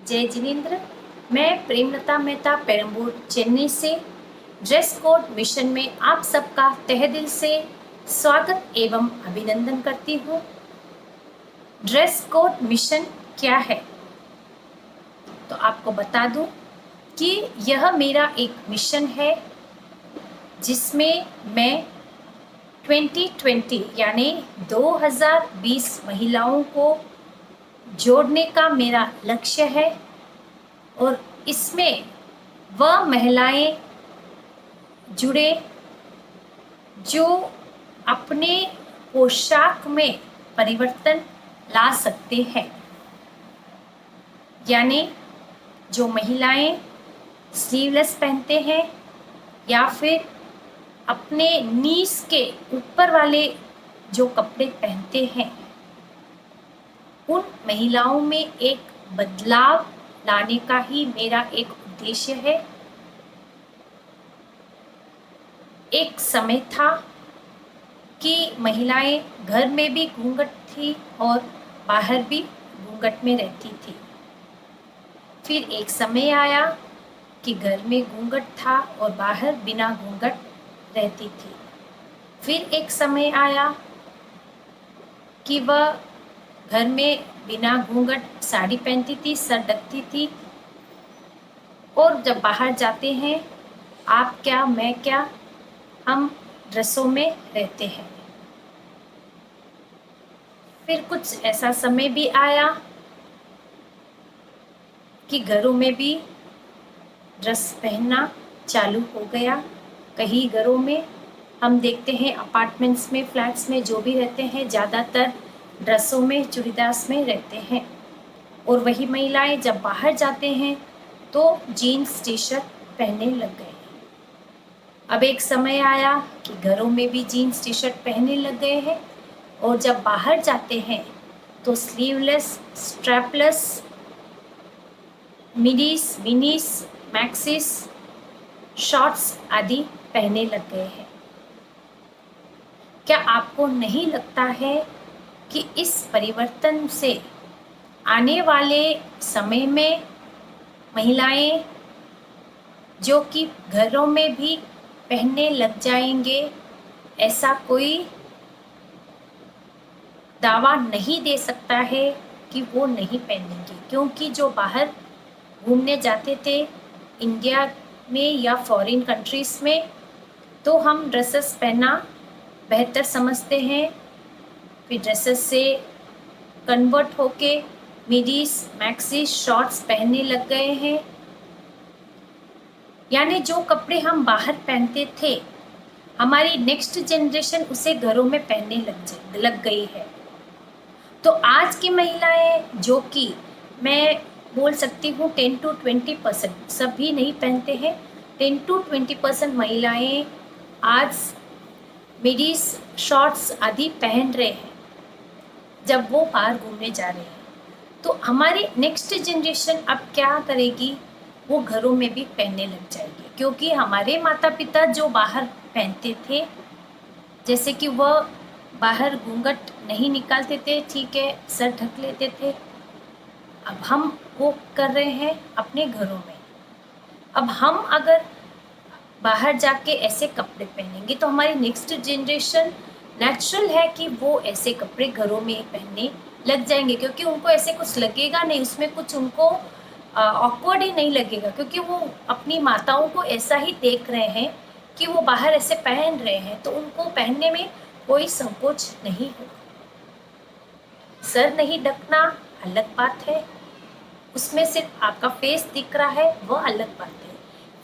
जय जिनेन्द्र। मैं प्रेमलता मेहता पेरम्बूर चेन्नई से ड्रेस कोड मिशन में आप सबका तहे दिल से स्वागत एवं अभिनंदन करती हूँ। ड्रेस कोड मिशन क्या है तो आपको बता दूं कि यह मेरा एक मिशन है जिसमें मैं 2020 यानी 2020 महिलाओं को जोड़ने का मेरा लक्ष्य है और इसमें वह महिलाएं जुड़े जो अपने पोशाक में परिवर्तन ला सकते हैं, यानी जो महिलाएं स्लीवलेस पहनते हैं या फिर अपने नीस के ऊपर वाले जो कपड़े पहनते हैं, उन महिलाओं में एक बदलाव लाने का ही मेरा एक उद्देश्य है। एक समय था कि महिलाएं घर में भी घूंघट थी और बाहर भी घूंघट में रहती थी। फिर एक समय आया कि घर में घूंघट था और बाहर बिना घूंघट रहती थी। फिर एक समय आया कि वह घर में बिना घूंघट साड़ी पहनती थी, सर ढकती थी, और जब बाहर जाते हैं आप क्या मैं क्या, हम ड्रेसों में रहते हैं। फिर कुछ ऐसा समय भी आया कि घरों में भी ड्रेस पहनना चालू हो गया। कई घरों में हम देखते हैं, अपार्टमेंट्स में, फ्लैट्स में जो भी रहते हैं ज़्यादातर ड्रेसों में, चूड़ीदार्स में रहते हैं। और वही महिलाएं जब बाहर जाते हैं तो जीन्स टी शर्ट पहनने लग गए। अब एक समय आया कि घरों में भी जीन्स टी शर्ट पहनने लग गए हैं और जब बाहर जाते हैं तो स्लीवलेस, स्ट्रैपलेस, मिडीज, मिनीस, मैक्सिस, शॉर्ट्स आदि पहनने लग गए हैं। क्या आपको नहीं लगता है कि इस परिवर्तन से आने वाले समय में महिलाएं जो कि घरों में भी पहनने लग जाएंगे, ऐसा कोई दावा नहीं दे सकता है कि वो नहीं पहनेंगे, क्योंकि जो बाहर घूमने जाते थे इंडिया में या फॉरेन कंट्रीज़ में, तो हम ड्रेसेस पहनना बेहतर समझते हैं। फिर ड्रेसेस से कन्वर्ट होके मिडीज, मैक्सीज, शॉर्ट्स पहनने लग गए हैं। यानी जो कपड़े हम बाहर पहनते थे, हमारी नेक्स्ट जनरेशन उसे घरों में पहनने लग गई है। तो आज की महिलाएं, जो कि मैं बोल सकती हूँ 10 to 20%, सभी नहीं पहनते हैं, 10 to 20% महिलाएं आज मिडीज, शॉर्ट्स आदि पहन रहे हैं जब वो बाहर घूमने जा रहे हैं। तो हमारी नेक्स्ट जनरेशन अब क्या करेगी, वो घरों में भी पहनने लग जाएगी, क्योंकि हमारे माता पिता जो बाहर पहनते थे, जैसे कि वह बाहर घूंघट नहीं निकालते थे, ठीक है, सर ढक लेते थे, अब हम वो कर रहे हैं अपने घरों में। अब हम अगर बाहर जाके ऐसे कपड़े पहनेंगे तो हमारी नेक्स्ट जनरेशन नेचुरल है कि वो ऐसे कपड़े घरों में पहनने लग जाएंगे, क्योंकि उनको ऐसे कुछ लगेगा नहीं, उसमें कुछ उनको ऑकवर्ड ही नहीं लगेगा, क्योंकि वो अपनी माताओं को ऐसा ही देख रहे हैं कि वो बाहर ऐसे पहन रहे हैं, तो उनको पहनने में कोई संकोच नहीं होगा। सर नहीं ढकना अलग बात है, उसमें सिर्फ आपका फेस दिख रहा है, वह अलग बात है।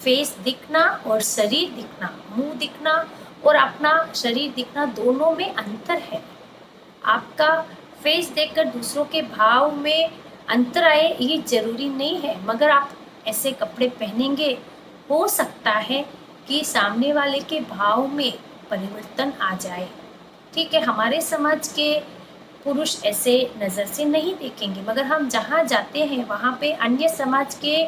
फेस दिखना और शरीर दिखना, मुंह दिखना और अपना शरीर दिखना, दोनों में अंतर है। आपका फेस देखकर दूसरों के भाव में अंतर आए ये ज़रूरी नहीं है, मगर आप ऐसे कपड़े पहनेंगे, हो सकता है कि सामने वाले के भाव में परिवर्तन आ जाए। ठीक है, हमारे समाज के पुरुष ऐसे नज़र से नहीं देखेंगे, मगर हम जहाँ जाते हैं वहाँ पे अन्य समाज के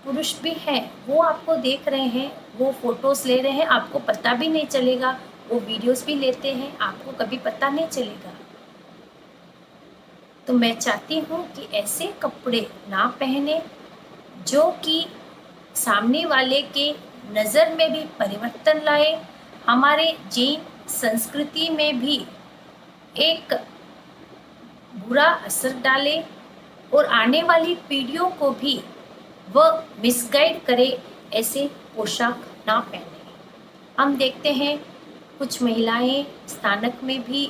पुरुष भी हैं, वो आपको देख रहे हैं, वो फोटोज़ ले रहे हैं, आपको पता भी नहीं चलेगा, वो वीडियोस भी लेते हैं, आपको कभी पता नहीं चलेगा। तो मैं चाहती हूँ कि ऐसे कपड़े ना पहने जो कि सामने वाले के नज़र में भी परिवर्तन लाए, हमारे जैन संस्कृति में भी एक बुरा असर डाले और आने वाली पीढ़ियों को भी वह मिसगाइड करे, ऐसे पोशाक ना पहने। हम देखते हैं कुछ महिलाएं स्थानक में भी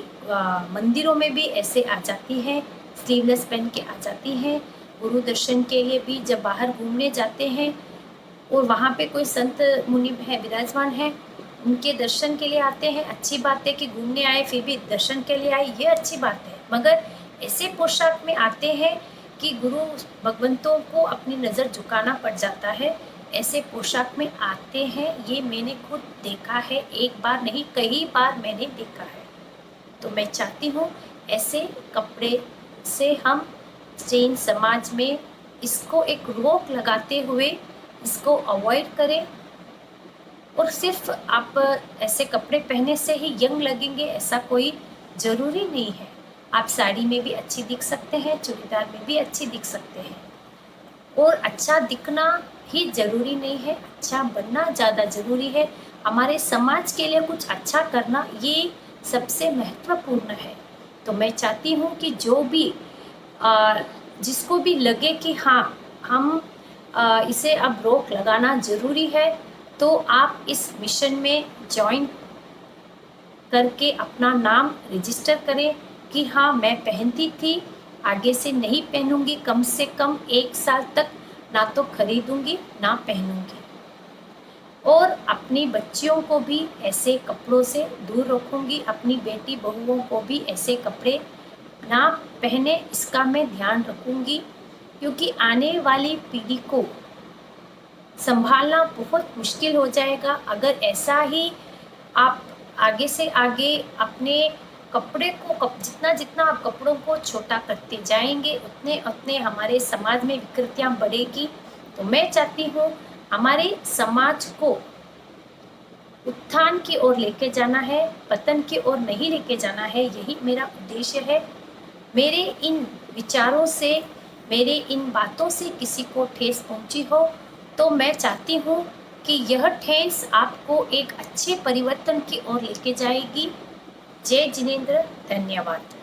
मंदिरों में भी ऐसे आ जाती हैं, स्लीवलेस पहन के आ जाती हैं। गुरु दर्शन के लिए भी जब बाहर घूमने जाते हैं और वहाँ पे कोई संत मुनि है विराजमान है, उनके दर्शन के लिए आते हैं, अच्छी बात है कि घूमने आए फिर भी दर्शन के लिए आए, ये अच्छी बात है। मगर ऐसे पोशाक में आते हैं कि गुरु भगवंतों को अपनी नज़र झुकाना पड़ जाता है, ऐसे पोशाक में आते हैं। ये मैंने खुद देखा है, एक बार नहीं कई बार मैंने देखा है। तो मैं चाहती हूँ ऐसे कपड़े से हम जैन समाज में इसको एक रोक लगाते हुए इसको अवॉइड करें। और सिर्फ आप ऐसे कपड़े पहनने से ही यंग लगेंगे ऐसा कोई ज़रूरी नहीं है। आप साड़ी में भी अच्छी दिख सकते हैं, चूड़ीदार में भी अच्छी दिख सकते हैं। और अच्छा दिखना ही ज़रूरी नहीं है, अच्छा बनना ज़्यादा ज़रूरी है। हमारे समाज के लिए कुछ अच्छा करना ये सबसे महत्वपूर्ण है। तो मैं चाहती हूँ कि जो भी जिसको भी लगे कि हाँ हम इसे अब रोक लगाना ज़रूरी है, तो आप इस मिशन में ज्वाइन करके अपना नाम रजिस्टर करें कि हाँ मैं पहनती थी, आगे से नहीं पहनूंगी, कम से कम 1 साल तक ना तो खरीदूंगी ना पहनूंगी। और अपनी बच्चियों को भी ऐसे कपड़ों से दूर रखूंगी, अपनी बेटी बहुओं को भी ऐसे कपड़े ना पहने इसका मैं ध्यान रखूंगी, क्योंकि आने वाली पीढ़ी को संभालना बहुत मुश्किल हो जाएगा अगर ऐसा ही आप आगे से आगे अपने कपड़े को जितना जितना आप कपड़ों को छोटा करते जाएंगे उतने उतने हमारे समाज में विकृतियाँ बढ़ेगी। तो मैं चाहती हूँ हमारे समाज को उत्थान की ओर लेके जाना है, पतन की ओर नहीं लेके जाना है, यही मेरा उद्देश्य है। मेरे इन विचारों से, मेरे इन बातों से किसी को ठेस पहुंची हो तो मैं चाहती हूँ कि यह ठेस आपको एक अच्छे परिवर्तन की ओर लेके जाएगी। जय जिनेंद्र, धन्यवाद।